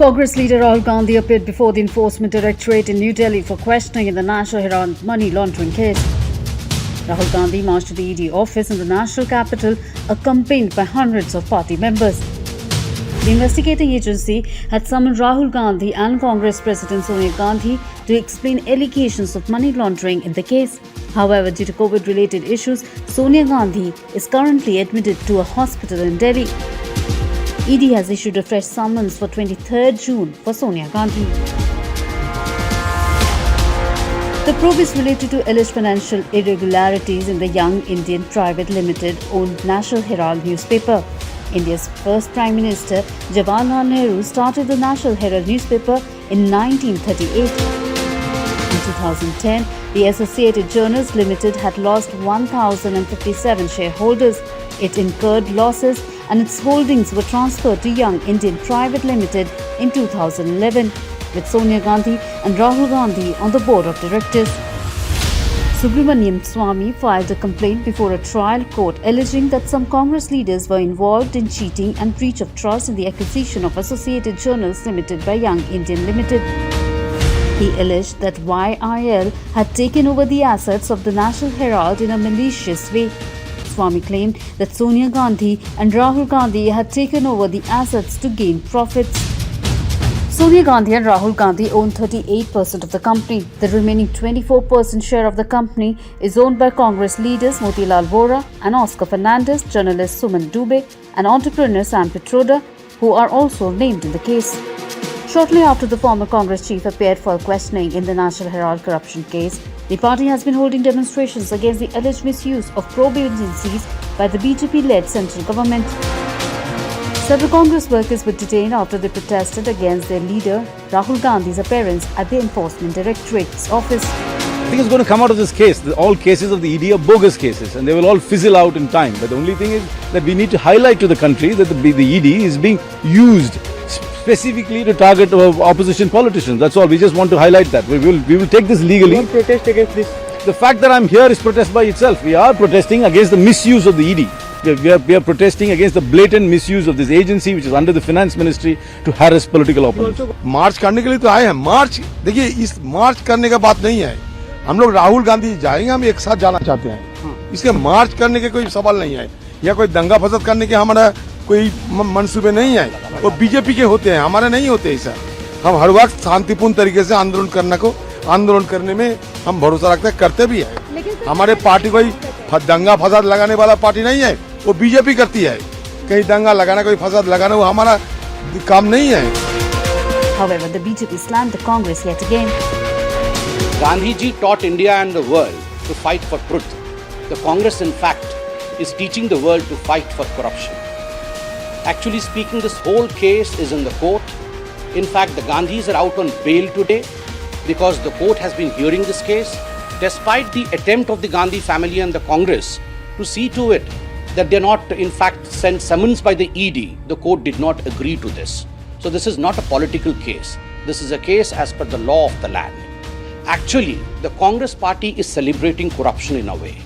Congress leader Rahul Gandhi appeared before the Enforcement Directorate in New Delhi for questioning in the National Herald money laundering case. Rahul Gandhi marched to the ED office in the national capital, accompanied by hundreds of party members. The investigating agency had summoned Rahul Gandhi and Congress President Sonia Gandhi to explain allegations of money laundering in the case. However, due to COVID-related issues, Sonia Gandhi is currently admitted to a hospital in Delhi. ED has issued a fresh summons for 23rd June for Sonia Gandhi. The probe is related to alleged financial irregularities in the Young Indian Private Limited owned National Herald newspaper. India's first Prime Minister Jawaharlal Nehru started the National Herald newspaper in 1938. In 2010, the Associated Journals Limited had lost 1,057 shareholders. It incurred losses and its holdings were transferred to Young Indian Private Limited in 2011, with Sonia Gandhi and Rahul Gandhi on the board of directors. Subramaniam Swamy filed a complaint before a trial court alleging that some Congress leaders were involved in cheating and breach of trust in the acquisition of Associated Journals Limited by Young Indian Limited. He alleged that WION had taken over the assets of the National Herald in a malicious way. Swamy claimed that Sonia Gandhi and Rahul Gandhi had taken over the assets to gain profits. Sonia Gandhi and Rahul Gandhi own 38% of the company. The remaining 24% share of the company is owned by Congress leaders Motilal Vora and Oscar Fernandez, journalist Suman Dubey, and entrepreneur Sam Pitroda, who are also named in the case. Shortly after the former Congress chief appeared for questioning in the National Herald corruption case, the party has been holding demonstrations against the alleged misuse of probe agencies by the BJP-led central government. Several Congress workers were detained after they protested against their leader, Rahul Gandhi's appearance at the Enforcement Directorate's office. I think it's going to come out of this case. All cases of the ED are bogus cases and they will all fizzle out in time. But the only thing is that we need to highlight to the country that the ED is being used specifically to target opposition politicians. That's all. We just want to highlight that. We will take this legally. What protest against this? The fact that I'm here is protest by itself. We are protesting against the misuse of the ED. We are protesting against the blatant misuse of this agency which is under the finance ministry to harass political opponents. मार्च करने के लिए तो आए हैं. मार्च देखिए, इस मार्च करने का बात नहीं है. हम लोग राहुल गांधी जाएंगे, हम एक साथ जाना चाहते हैं. इसके मार्च करने के कोई सवाल नहीं है या कोई दंगा फसाद करने के हमारा कोई मंसूबे नहीं है. वो बीजेपी के होते हैं, हमारे नहीं होते ऐसा. हम हर वक्त शांतिपूर्ण तरीके से आंदोलन करने में हम भरोसा रखते हैं, करते भी है. हमारे पार्टी कोई दंगा फसाद लगाने वाला पार्टी नहीं है, वो बीजेपी करती है. कहीं दंगा लगाना, कोई फसाद लगाना, वो हमारा काम नहीं है. However, the BJP slammed the Congress yet again. Gandhi ji taught India and the world to fight for truth. The Congress, in fact, is teaching the world to fight for corruption. Actually speaking, this whole case is in the court. In fact, the Gandhis are out on bail today because the court has been hearing this case, despite the attempt of the Gandhi family and the Congress to see to it that they are not, in fact, sent summons by the ED. The court did not agree to this. So this is not a political case. This is a case as per the law of the land. Actually, the Congress party is celebrating corruption in a way.